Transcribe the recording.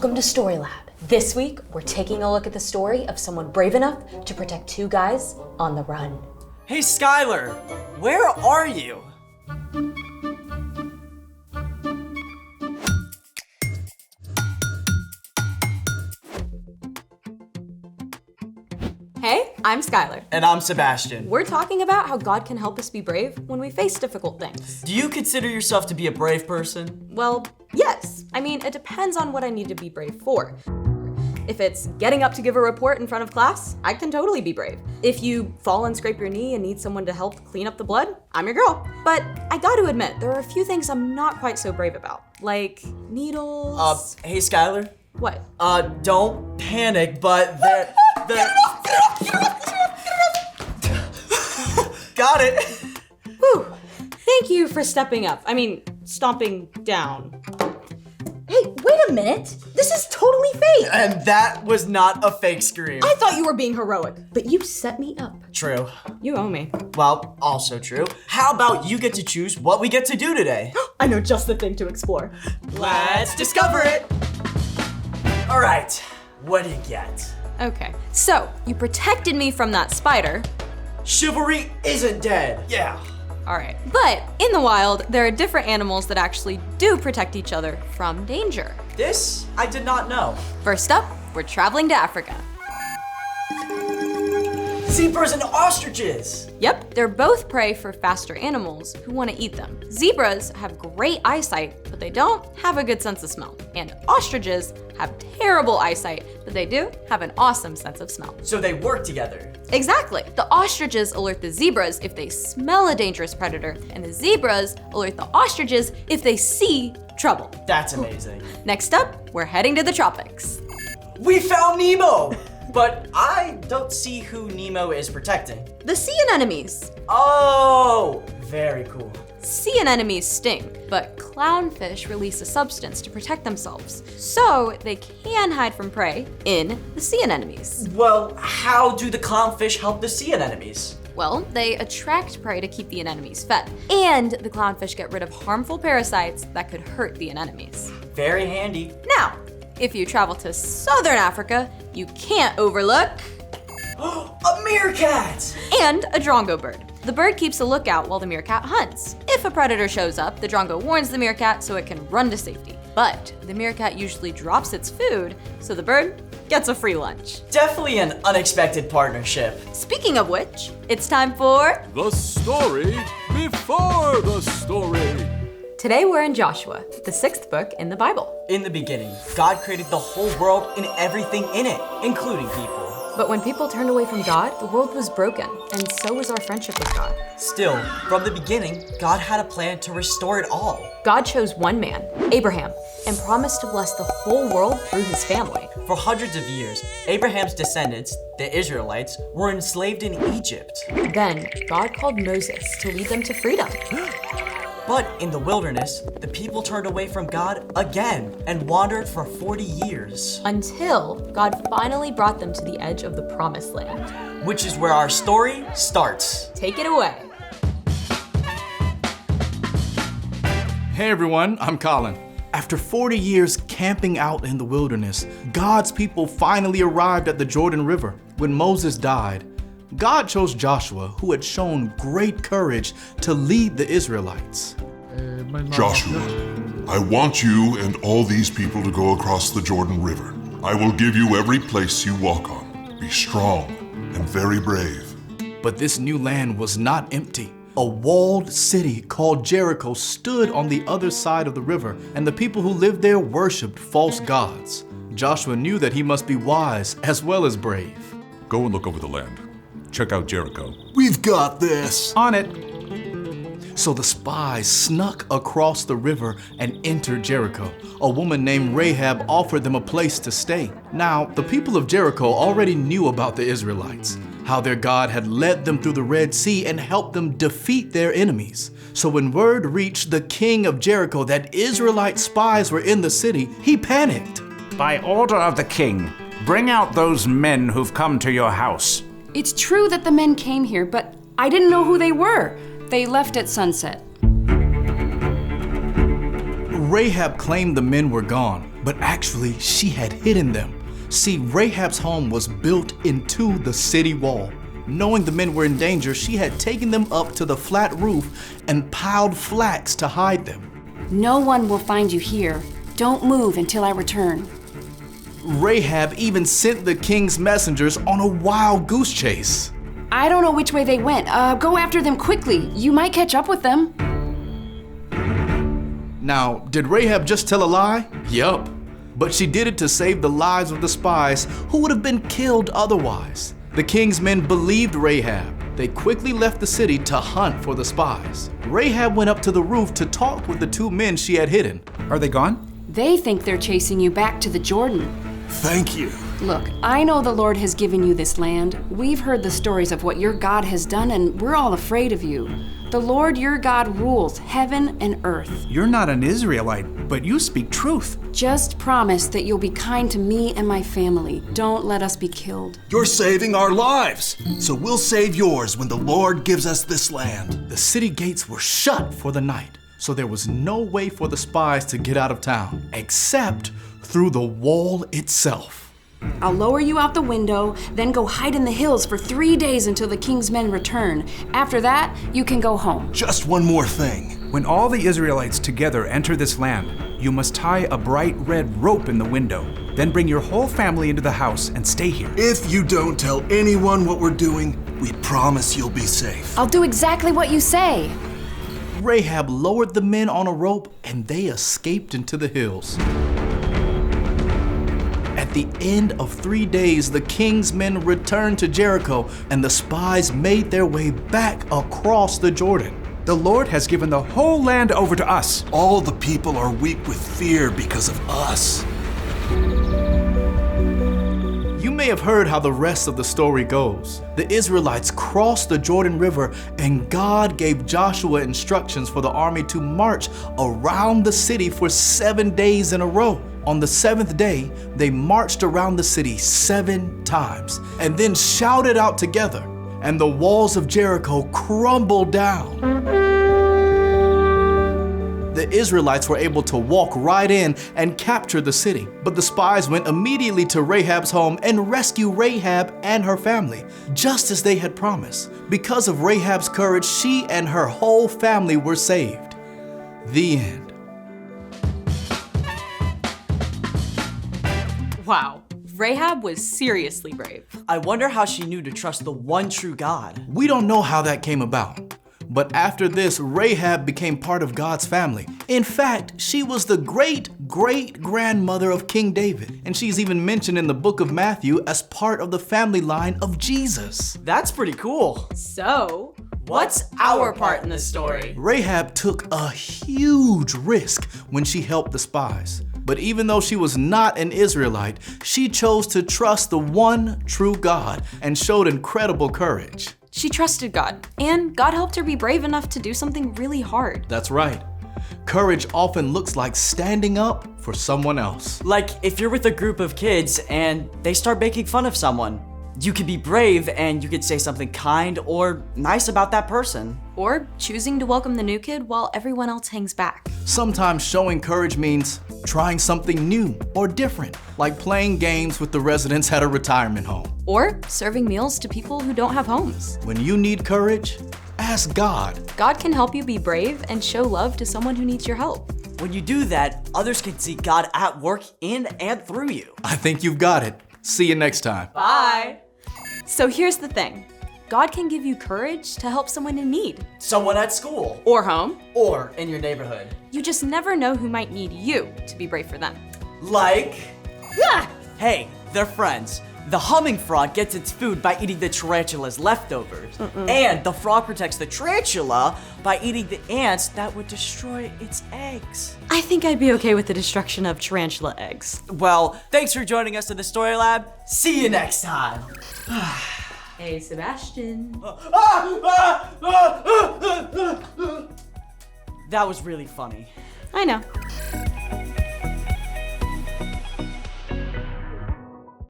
Welcome to Story Lab. This week, we're taking a look at the story of someone brave enough to protect two guys on the run. Hey, Skylar, where are you? Hey, I'm Skylar. And I'm Sebastian. We're talking about how God can help us be brave when we face difficult things. Do you consider yourself to be a brave person? Well, yes. I mean, it depends on what I need to be brave for. If it's getting up to give a report in front of class, I can totally be brave. If you fall and scrape your knee and need someone to help clean up the blood, I'm your girl. But I gotta admit, there are a few things I'm not quite so brave about, like needles. Hey, Skylar? What? Don't panic, but the... Get Got it. Whew. Thank you for stepping up. I mean, stomping down. Hey, wait a minute. This is totally fake. And that was not a fake scream. I thought you were being heroic, but you set me up. True. You owe me. Well, also true. How about you get to choose what we get to do today? I know just the thing to explore. Let's discover it. All right, what do you get? Okay, so you protected me from that spider. Chivalry isn't dead. Yeah. All right, but in the wild, there are different animals that actually do protect each other from danger. This I did not know. First up, we're traveling to Africa. Zebras and ostriches. Yep, they're both prey for faster animals who want to eat them. Zebras have great eyesight, but they don't have a good sense of smell. And ostriches have terrible eyesight, but they do have an awesome sense of smell. So they work together. Exactly. The ostriches alert the zebras if they smell a dangerous predator, and the zebras alert the ostriches if they see trouble. That's amazing. Next up, we're heading to the tropics. We found Nemo! But I don't see who Nemo is protecting. The sea anemones. Oh, very cool. Sea anemones sting, but clownfish release a substance to protect themselves, so they can hide from prey in the sea anemones. Well, how do the clownfish help the sea anemones? Well, they attract prey to keep the anemones fed, and the clownfish get rid of harmful parasites that could hurt the anemones. Very handy. Now, if you travel to southern Africa, you can't overlook a meerkat! And a drongo bird. The bird keeps a lookout while the meerkat hunts. If a predator shows up, the drongo warns the meerkat so it can run to safety. But the meerkat usually drops its food, so the bird gets a free lunch. Definitely an unexpected partnership. Speaking of which, it's time for The story before the story. Today we're in Joshua, the 6th book in the Bible. In the beginning, God created the whole world and everything in it, including people. But when people turned away from God, the world was broken, and so was our friendship with God. Still, from the beginning, God had a plan to restore it all. God chose one man, Abraham, and promised to bless the whole world through his family. For hundreds of years, Abraham's descendants, the Israelites, were enslaved in Egypt. Then, God called Moses to lead them to freedom. But in the wilderness, the people turned away from God again and wandered for 40 years. Until God finally brought them to the edge of the promised land. Which is where our story starts. Take it away. Hey everyone, I'm Colin. After 40 years camping out in the wilderness, God's people finally arrived at the Jordan River. When Moses died, God chose Joshua, who had shown great courage, to lead the Israelites. Joshua, I want you and all these people to go across the Jordan River. I will give you every place you walk on. Be strong and very brave. But this new land was not empty. A walled city called Jericho stood on the other side of the river, and the people who lived there worshipped false gods. Joshua knew that he must be wise as well as brave. Go and look over the land. Check out Jericho. We've got this. On it. So the spies snuck across the river and entered Jericho. A woman named Rahab offered them a place to stay. Now, the people of Jericho already knew about the Israelites, how their God had led them through the Red Sea and helped them defeat their enemies. So when word reached the king of Jericho that Israelite spies were in the city, he panicked. By order of the king, bring out those men who've come to your house. It's true that the men came here, but I didn't know who they were. They left at sunset. Rahab claimed the men were gone, but actually she had hidden them. See, Rahab's home was built into the city wall. Knowing the men were in danger, she had taken them up to the flat roof and piled flax to hide them. No one will find you here. Don't move until I return. Rahab even sent the king's messengers on a wild goose chase. I don't know which way they went. Go after them quickly. You might catch up with them. Now, did Rahab just tell a lie? Yup. But she did it to save the lives of the spies who would have been killed otherwise. The king's men believed Rahab. They quickly left the city to hunt for the spies. Rahab went up to the roof to talk with the two men she had hidden. Are they gone? They think they're chasing you back to the Jordan. Thank you. Look, I know the Lord has given you this land. We've heard the stories of what your God has done, and we're all afraid of you. The Lord your God rules heaven and earth. You're not an Israelite, but you speak truth. Just promise that you'll be kind to me and my family. Don't let us be killed. You're saving our lives, so we'll save yours when the Lord gives us this land. The city gates were shut for the night, so there was no way for the spies to get out of town, except through the wall itself. I'll lower you out the window, then go hide in the hills for 3 days until the king's men return. After that, you can go home. Just one more thing. When all the Israelites together enter this land, you must tie a bright red rope in the window. Then bring your whole family into the house and stay here. If you don't tell anyone what we're doing, we promise you'll be safe. I'll do exactly what you say. Rahab lowered the men on a rope and they escaped into the hills. At the end of 3 days, the king's men returned to Jericho and the spies made their way back across the Jordan. The Lord has given the whole land over to us. All the people are weak with fear because of us. You may have heard how the rest of the story goes. The Israelites crossed the Jordan River and God gave Joshua instructions for the army to march around the city for 7 days in a row. On the 7th day, they marched around the city 7 times and then shouted out together, and the walls of Jericho crumbled down. The Israelites were able to walk right in and capture the city, but the spies went immediately to Rahab's home and rescued Rahab and her family, just as they had promised. Because of Rahab's courage, she and her whole family were saved. The end. Wow, Rahab was seriously brave. I wonder how she knew to trust the one true God. We don't know how that came about, but after this, Rahab became part of God's family. In fact, she was the great-great-grandmother of King David, and she's even mentioned in the book of Matthew as part of the family line of Jesus. That's pretty cool. So, what's our part in this story? Rahab took a huge risk when she helped the spies. But even though she was not an Israelite, she chose to trust the one true God and showed incredible courage. She trusted God, and God helped her be brave enough to do something really hard. That's right. Courage often looks like standing up for someone else. Like if you're with a group of kids and they start making fun of someone, you could be brave and you could say something kind or nice about that person. Or choosing to welcome the new kid while everyone else hangs back. Sometimes showing courage means trying something new or different, like playing games with the residents at a retirement home. Or serving meals to people who don't have homes. When you need courage, ask God. God can help you be brave and show love to someone who needs your help. When you do that, others can see God at work in and through you. I think you've got it. See you next time. Bye. So here's the thing. God can give you courage to help someone in need. Someone at school. Or home. Or in your neighborhood. You just never know who might need you to be brave for them. Like... Hey, they're friends. The humming frog gets its food by eating the tarantula's leftovers. And the frog protects the tarantula by eating the ants that would destroy its eggs. I think I'd be okay with the destruction of tarantula eggs. Well, thanks for joining us in the Story Lab. See you next time. Hey, Sebastian. That was really funny. I know.